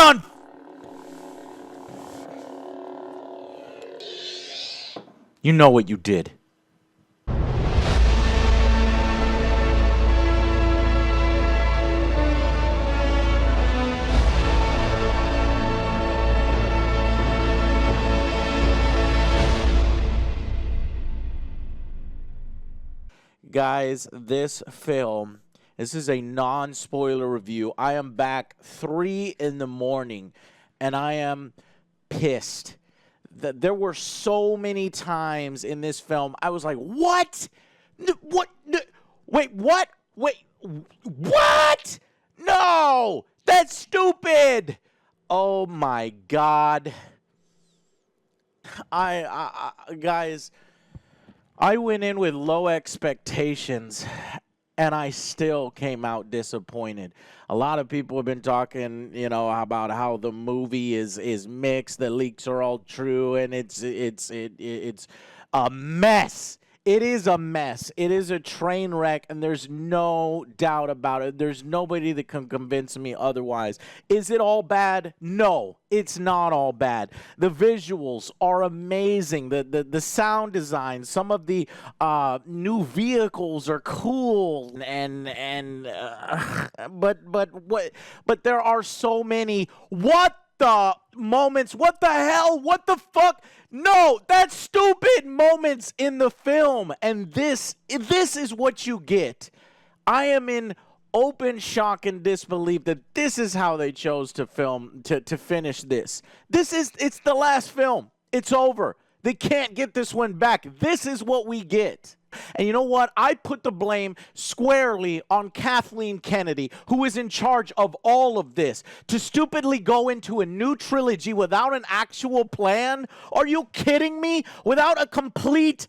done. You know what you did. Guys, this is a non-spoiler review. I am back 3 in the morning, and I am pissed. There were so many times in this film I was like, what? What? Wait, what? Wait, what? No! That's stupid! Oh my God. Guys, I went in with low expectations, and I still came out disappointed. A lot of people have been talking, about how the movie is mixed, the leaks are all true, and it's a mess. It is a mess. It is a train wreck, and there's no doubt about it. There's nobody that can convince me otherwise. Is it all bad? No, it's not all bad. The visuals are amazing. The sound design, some of the new vehicles are cool, but there are so many what the moments, what the hell, what the fuck. No, that's stupid moments in the film, and this is what you get. I am in open shock and disbelief that this is how they chose to film, to finish this. It's the last film. It's over. They can't get this one back. This is what we get. And you know what? I put the blame squarely on Kathleen Kennedy, who is in charge of all of this. To stupidly go into a new trilogy without an actual plan? Are you kidding me? Without a complete,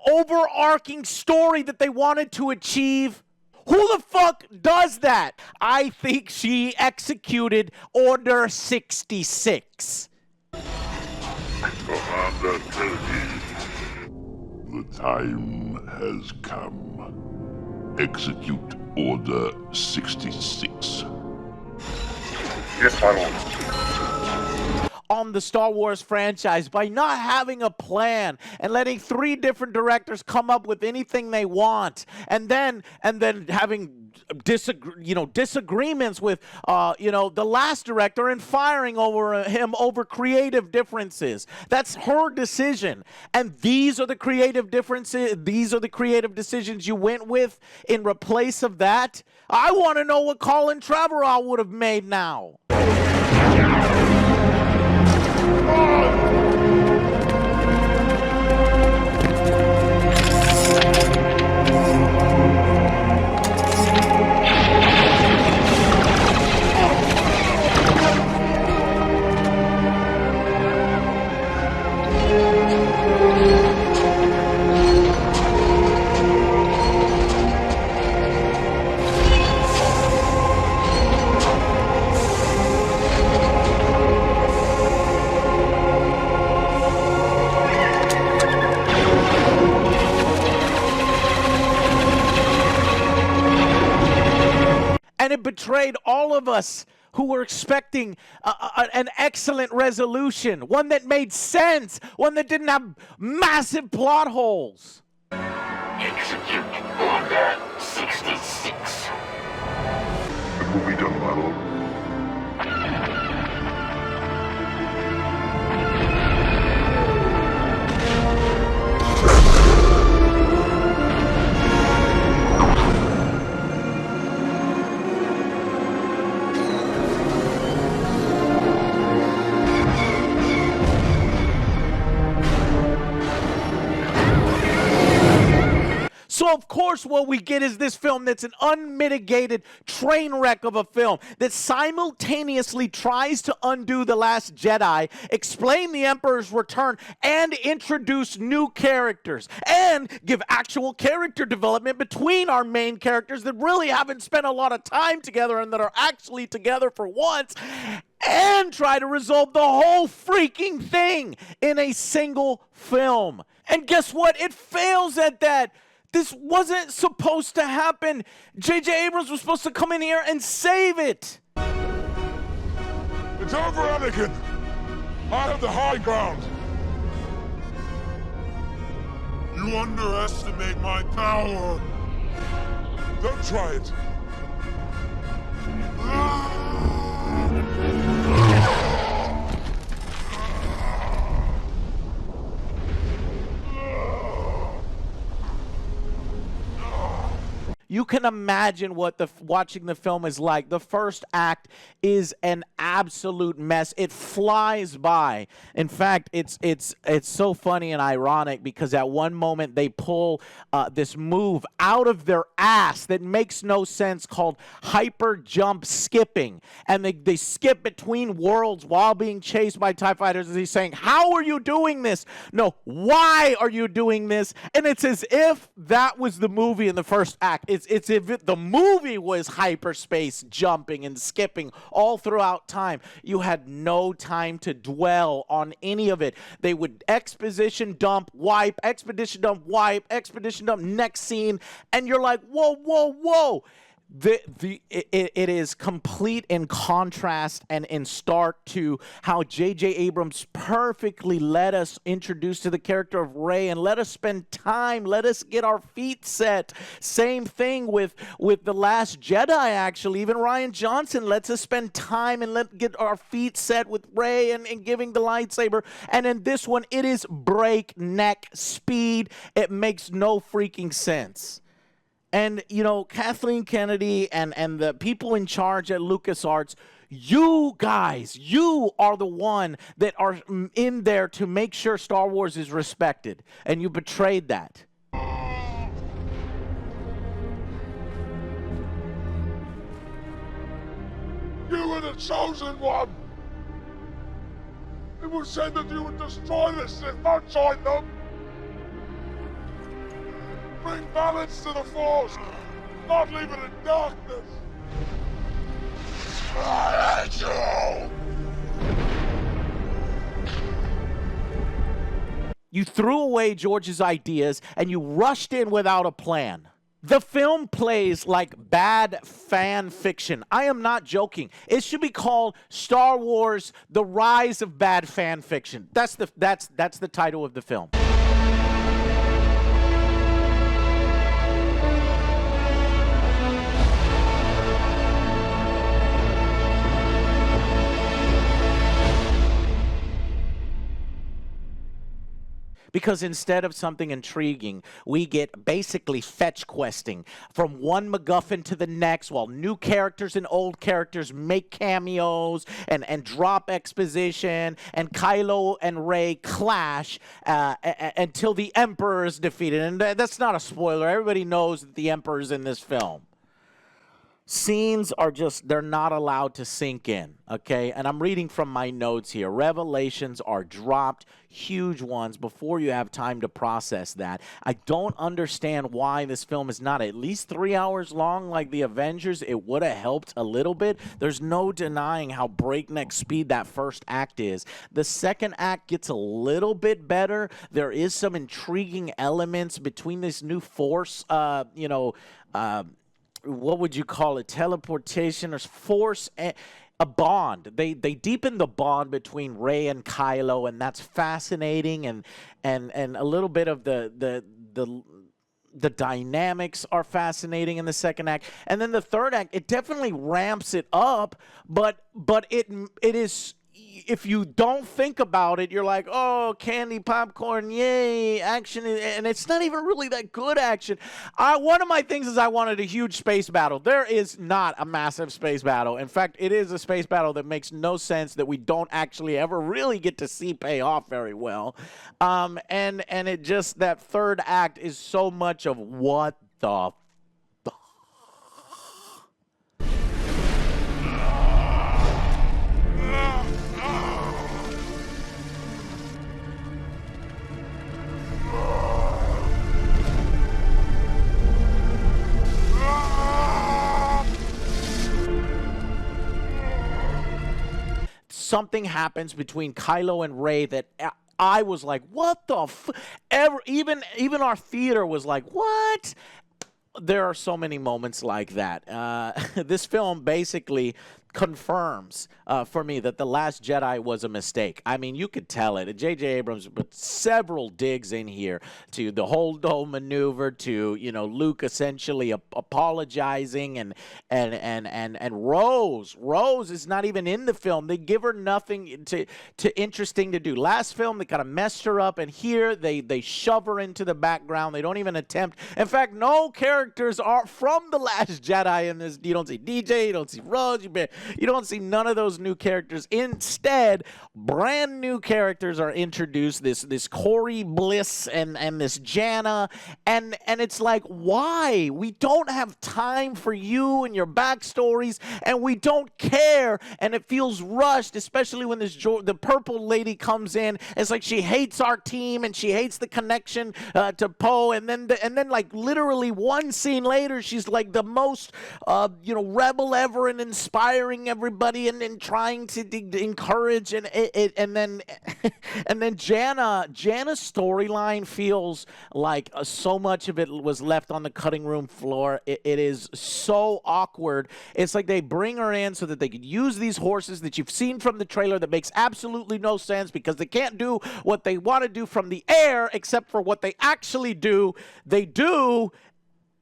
overarching story that they wanted to achieve? Who the fuck does that? I think she executed Order 66. Commander Kennedy, the time has come. Execute Order 66. Yes, my lord. On the Star Wars franchise by not having a plan and letting 3 different directors come up with anything they want, and then having disagreements with the last director and firing him over creative differences. That's her decision, and these are the creative differences. These are the creative decisions you went with in replace of that. I want to know what Colin Trevorrow would have made now. And it betrayed all of us who were expecting an excellent resolution, one that made sense, one that didn't have massive plot holes. Execute Order 66. It will be done, my lord. So, of course, what we get is this film that's an unmitigated train wreck of a film that simultaneously tries to undo The Last Jedi, explain The Emperor's Return, and introduce new characters, and give actual character development between our main characters that really haven't spent a lot of time together and that are actually together for once, and try to resolve the whole freaking thing in a single film. And guess what? It fails at that. This wasn't supposed to happen. J.J. Abrams was supposed to come in here and save it. The It's over, Anakin! I have the high ground! You underestimate my power! Don't try it! You can imagine what watching the film is like. The first act is an absolute mess. It flies by. In fact, it's so funny and ironic because at one moment they pull this move out of their ass that makes no sense called hyper jump skipping, and they skip between worlds while being chased by TIE fighters. And he's saying, "How are you doing this? No, why are you doing this?" And it's as if that was the movie in the first act. It's if the movie was hyperspace jumping and skipping all throughout time. You had no time to dwell on any of it. They would exposition dump, wipe, expedition dump, wipe, expedition dump, next scene, and you're like, whoa, whoa, whoa. It is complete in contrast and in stark to how J.J. Abrams perfectly let us introduce to the character of Rey and let us spend time, let us get our feet set. Same thing with The Last Jedi, actually. Even Rian Johnson lets us spend time and get our feet set with Rey and giving the lightsaber. And in this one, it is breakneck speed. It makes no freaking sense. And, you know, Kathleen Kennedy and the people in charge at LucasArts, you guys, you are the one that are in there to make sure Star Wars is respected. And you betrayed that. You were the chosen one! It was said that you would destroy the Sith, not join them! Bring balance to the Force, not leave it in darkness! I hate you! You threw away George's ideas and you rushed in without a plan. The film plays like bad fan fiction. I am not joking. It should be called Star Wars: The Rise of Bad Fan Fiction. That's the title of the film. Because instead of something intriguing, we get basically fetch questing from one MacGuffin to the next while new characters and old characters make cameos and drop exposition, and Kylo and Rey clash until the Emperor is defeated. And that's not a spoiler. Everybody knows that the Emperor is in this film. Scenes are just, they're not allowed to sink in, okay? And I'm reading from my notes here. Revelations are dropped, huge ones, before you have time to process that. I don't understand why this film is not at least 3 hours long like The Avengers. It would have helped a little bit. There's no denying how breakneck speed that first act is. The second act gets a little bit better. There is some intriguing elements between this new Force, what would you call it? Teleportation or Force, a bond. They deepen the bond between Rey and Kylo, and that's fascinating. And a little bit of the dynamics are fascinating in the second act. And then the third act, it definitely ramps it up, but it is. If you don't think about it, you're like, oh, candy, popcorn, yay, action, and it's not even really that good action. One of my things is I wanted a huge space battle. There is not a massive space battle. In fact, it is a space battle that makes no sense, that we don't actually ever really get to see pay off very well. And it just, that third act is so much of what the something happens between Kylo and Rey that I was like, what the even our theater was like, what? There are so many moments like that. This film basically confirms for me that The Last Jedi was a mistake. I mean, you could tell it. J.J. Abrams put several digs in here to the Holdo maneuver, to, you know, Luke essentially apologizing, and Rose. Rose is not even in the film. They give her nothing to interesting to do. Last film, they kind of messed her up, and here they shove her into the background. They don't even attempt. In fact, no characters are from The Last Jedi in this. You don't see DJ, you don't see Rose, you don't see none of those new characters. Instead, brand new characters are introduced. This Corey Bliss and this Jannah, and it's like, why? We don't have time for you and your backstories, and we don't care, and it feels rushed, especially when the purple lady comes in. It's like she hates our team and she hates the connection to Poe, and then like literally one scene later, she's like the most rebel ever and inspiring everybody and trying to encourage, and then and then Jannah's storyline feels like so much of it was left on the cutting room floor. It is so awkward. It's like they bring her in so that they could use these horses that you've seen from the trailer that makes absolutely no sense, because they can't do what they want to do from the air except for what they actually do. They do.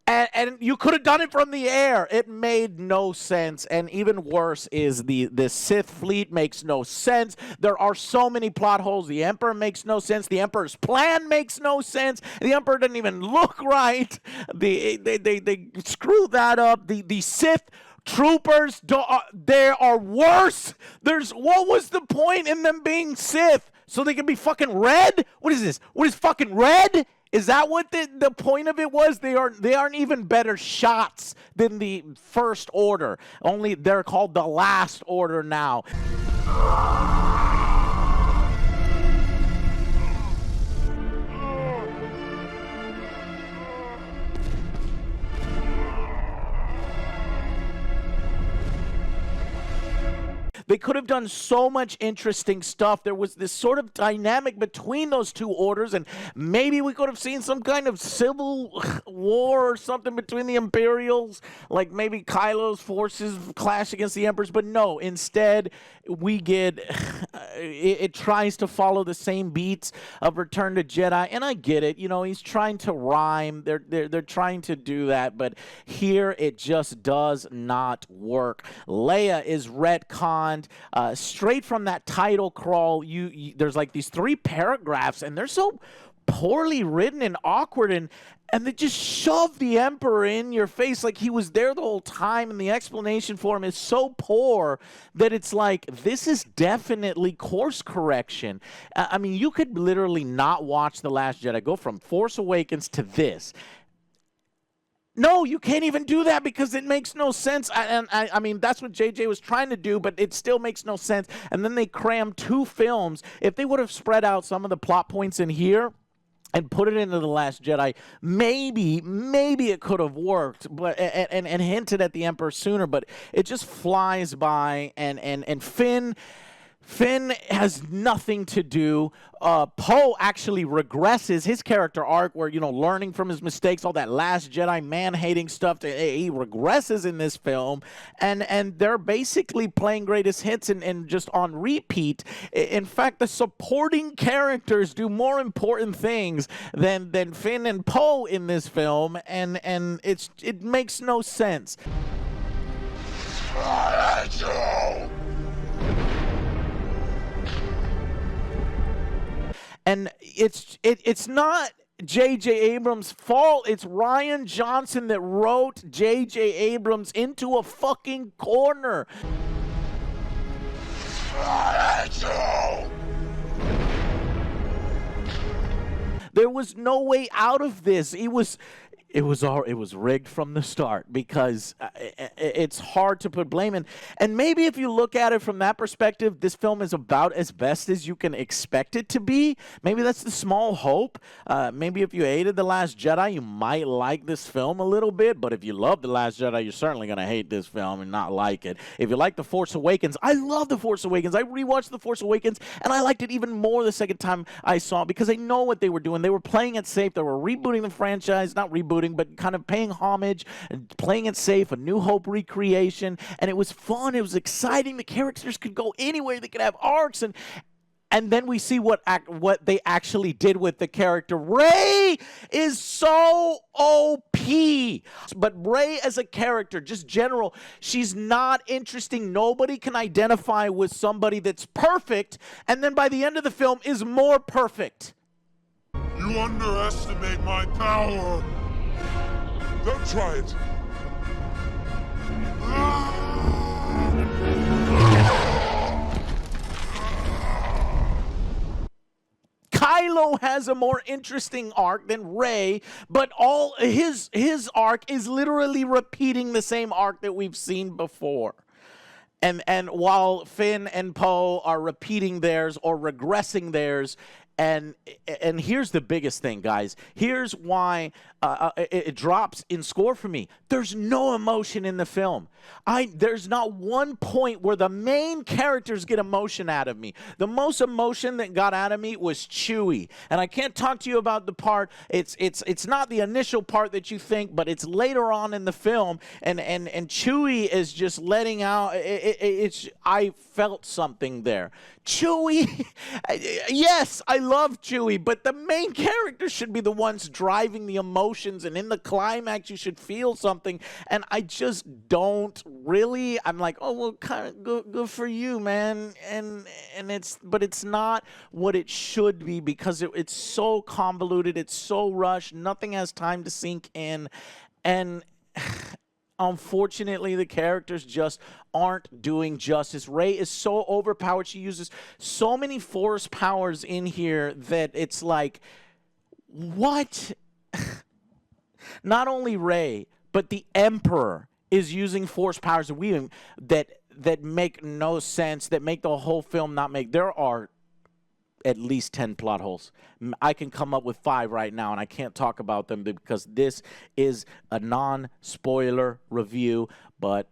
And you could have done it from the air. It made no sense. And even worse is the Sith fleet makes no sense. There are so many plot holes. The Emperor makes no sense. The Emperor's plan makes no sense. The Emperor doesn't even look right. They screw that up. The Sith troopers, they are worse. What was the point in them being Sith? So they can be fucking red? What is this? What is fucking red? Is that what the point of it was? They aren't even better shots than the First Order. Only they're called the Last Order now. They could have done so much interesting stuff. There was this sort of dynamic between those two orders, and maybe we could have seen some kind of civil war or something between the Imperials, like maybe Kylo's forces clash against the Emperor's, but no, instead we get, it tries to follow the same beats of Return to Jedi, and I get it, you know, he's trying to rhyme, they're trying to do that, but here it just does not work. Leia is retconned. Straight from that title crawl, there's like these 3 paragraphs, and they're so poorly written and awkward, and they just shove the Emperor in your face like he was there the whole time, and the explanation for him is so poor that it's like, this is definitely course correction. I mean, you could literally not watch The Last Jedi, go from Force Awakens to this. No, you can't even do that because it makes no sense. I mean, that's what JJ was trying to do, but it still makes no sense. And then they cram 2 films. If they would have spread out some of the plot points in here and put it into The Last Jedi, maybe it could have worked, but and hinted at the Emperor sooner, but it just flies by, and Finn has nothing to do. Poe actually regresses his character arc where, you know, learning from his mistakes, all that Last Jedi man-hating stuff, he regresses in this film, and they're basically playing greatest hits and just on repeat. In fact, the supporting characters do more important things than Finn and Poe in this film, and it makes no sense. And it's not J.J. Abrams' fault. It's Rian Johnson that wrote J.J. Abrams into a fucking corner. There was no way out of this. It was rigged from the start, because it's hard to put blame in. And maybe if you look at it from that perspective, this film is about as best as you can expect it to be. Maybe that's the small hope. Maybe if you hated The Last Jedi, you might like this film a little bit. But if you love The Last Jedi, you're certainly going to hate this film and not like it. If you like The Force Awakens, I love The Force Awakens. I rewatched The Force Awakens, and I liked it even more the second time I saw it, because I know what they were doing. They were playing it safe. They were rebooting the franchise, not rebooting. rebooting, but kind of paying homage and playing it safe, a New Hope recreation. And it was fun. It was exciting. The characters could go anywhere. They could have arcs. And then we see what they actually did with the character. Rey is so OP. But Rey as a character, just general, she's not interesting. Nobody can identify with somebody that's perfect, and then by the end of the film is more perfect. You underestimate my power. Don't try it. Kylo has a more interesting arc than Rey, but all his arc is literally repeating the same arc that we've seen before. And while Finn and Poe are repeating theirs or regressing theirs, and here's the biggest thing, guys. Here's why it drops in score for me. There's no emotion in the film. There's not one point where the main characters get emotion out of me. The most emotion that got out of me was Chewie, and I can't talk to you about the part. It's not the initial part that you think, but it's later on in the film, and Chewie is just letting out. I felt something there. Chewie, yes, I love Chewie, but the main character should be the ones driving the emotions, and in the climax you should feel something, and I just don't really. I'm like, oh, well, kind of good for you, man, and it's not what it should be, because it's so convoluted, it's so rushed, nothing has time to sink in, and unfortunately, the characters just aren't doing justice. Rey is so overpowered. She uses so many force powers in here that it's like, what? Not only Rey, but the Emperor is using force powers that make no sense, that make the whole film not make. There are at least 10 plot holes. I can come up with 5 right now, and I can't talk about them because this is a non-spoiler review, but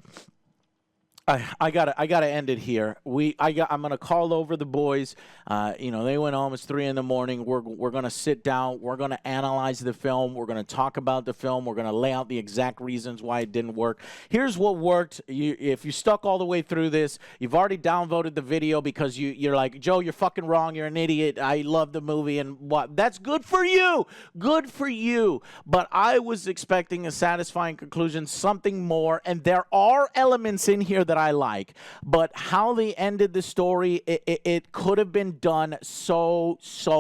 I gotta end it here. I'm gonna call over the boys. They went home. It's 3 a.m. We're gonna sit down. We're gonna analyze the film. We're gonna talk about the film. We're gonna lay out the exact reasons why it didn't work. Here's what worked. If you stuck all the way through this, you've already downvoted the video because you're like, Joe, you're fucking wrong. You're an idiot. I love the movie, and what? That's good for you. Good for you. But I was expecting a satisfying conclusion, something more, and there are elements in here that I like, but how they ended the story, it could have been done so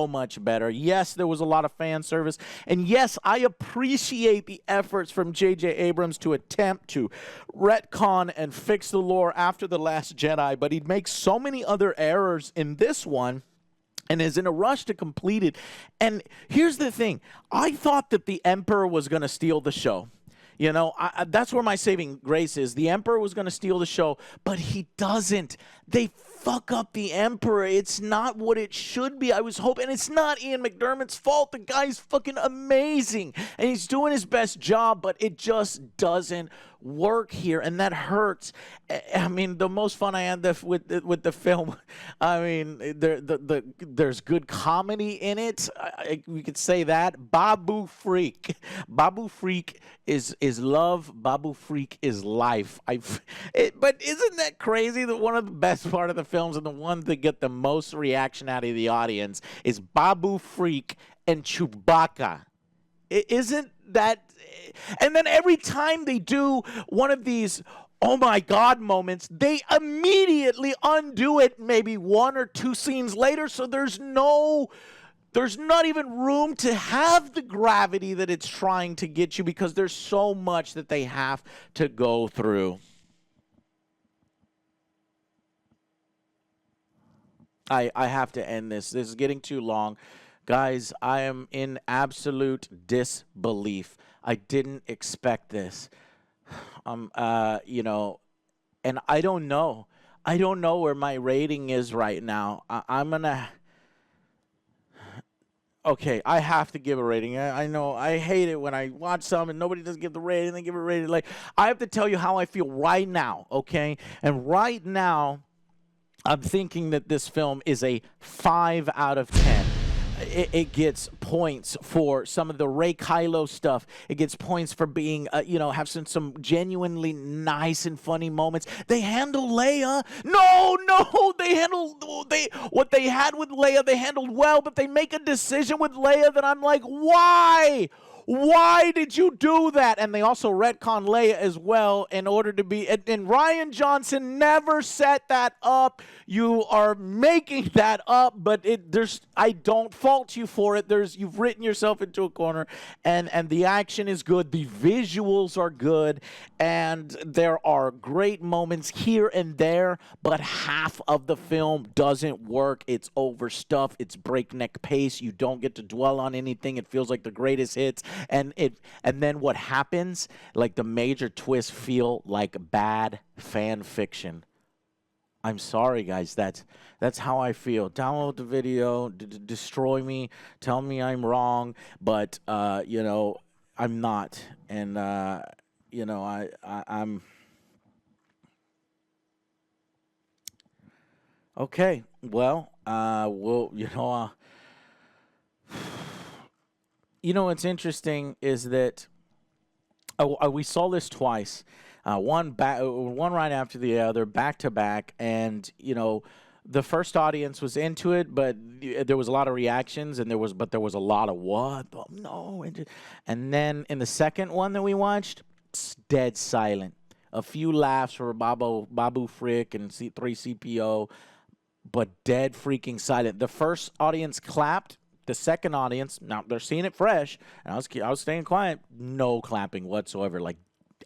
much better. Yes, there was a lot of fan service, and yes, I appreciate the efforts from J.J. Abrams to attempt to retcon and fix the lore after The Last Jedi, but he'd make so many other errors in this one and is in a rush to complete it. And here's the thing. I thought that the Emperor was going to steal the show. That's where my saving grace is. The Emperor was going to steal the show, but he doesn't. They fuck up the Emperor. It's not what it should be. I was hoping, and it's not Ian McDermott's fault. The guy's fucking amazing, and he's doing his best job, but it just doesn't work here, and that hurts. I mean, the most fun I had with the film, I mean, there's good comedy in it. We could say that. Babu Freak is love. Babu Freak is life. But isn't that crazy that one of the best part of the films and the ones that get the most reaction out of the audience is Babu Freak and Chewbacca? Isn't that? And then every time they do one of these oh my God moments, they immediately undo it maybe 1 or 2 scenes later, so there's not even room to have the gravity that it's trying to get you, because there's so much that they have to go through. I have to end this. This is getting too long. Guys, I am in absolute disbelief. I didn't expect this. And I don't know. I don't know where my rating is right now. I'm going to... Okay, I have to give a rating. I know I hate it when I watch some and nobody does give the rating. They give a rating. Like, I have to tell you how I feel right now, okay? And right now, I'm thinking that this film is a 5 out of 10. it gets points for some of the Rey Kylo stuff. It gets points for being, have some genuinely nice and funny moments. They handle Leia. No, what they had with Leia, they handled well, but they make a decision with Leia that I'm like, why? Why did you do that? And they also retcon Leia as well in order to be. And Rian Johnson never set that up. You are making that up, but I don't fault you for it. You've written yourself into a corner, and the action is good. The visuals are good, and there are great moments here and there. But half of the film doesn't work. It's overstuffed. It's breakneck pace. You don't get to dwell on anything. It feels like the greatest hits. And then what happens, like the major twists feel like bad fan fiction. I'm sorry, guys. That's how I feel. Download the video, destroy me, tell me I'm wrong, but I'm not. And I'm okay. Well, what's interesting is that we saw this twice, one right after the other, back to back, and the first audience was into it, but there was a lot of reactions, and there was a lot of what? Oh, no, and then in the second one that we watched, it's dead silent. A few laughs for Babu Frick and C3CPO, but dead freaking silent. The first audience clapped. The second audience, now they're seeing it fresh, and I was staying quiet, no clapping whatsoever, like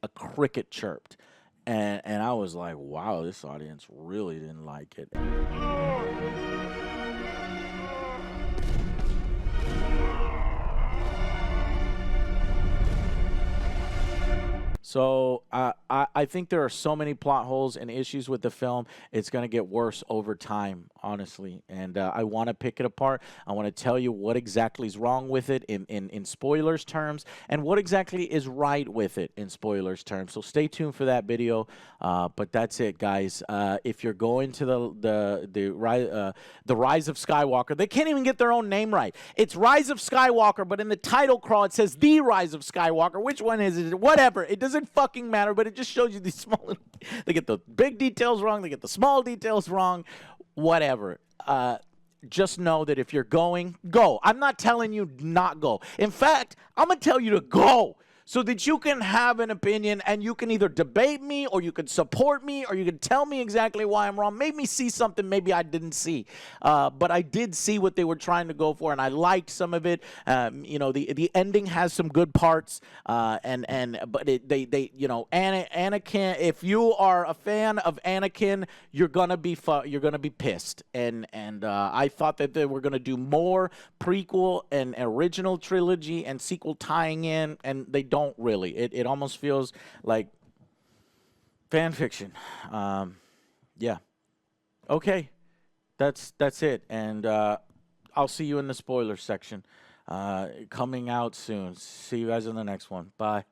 a cricket chirped, and I was like, wow, this audience really didn't like it. So I think there are so many plot holes and issues with the film. It's going to get worse over time, honestly. And I want to pick it apart. I want to tell you what exactly is wrong with it in spoilers terms, and what exactly is right with it in spoilers terms. So stay tuned for that video. But that's it, guys. If you're going to the Rise of Skywalker, they can't even get their own name right. It's Rise of Skywalker, but in the title crawl it says The Rise of Skywalker. Which one is it? Whatever. It doesn't fucking matter, but it just shows you these small. They get the big details wrong. They get the small details wrong. Whatever. Just know that if you're going, go. I'm not telling you not go. In fact, I'm going to tell you to go, so that you can have an opinion, and you can either debate me, or you can support me, or you can tell me exactly why I'm wrong. Make me see something maybe I didn't see. But I did see what they were trying to go for, and I liked some of it. The ending has some good parts, but Anakin. If you are a fan of Anakin, you're gonna be pissed. And I thought that they were gonna do more prequel and original trilogy and sequel tying in, and they don't really. It almost feels like fan fiction. Yeah. Okay. That's it. And I'll see you in the spoiler section. Coming out soon. See you guys in the next one. Bye.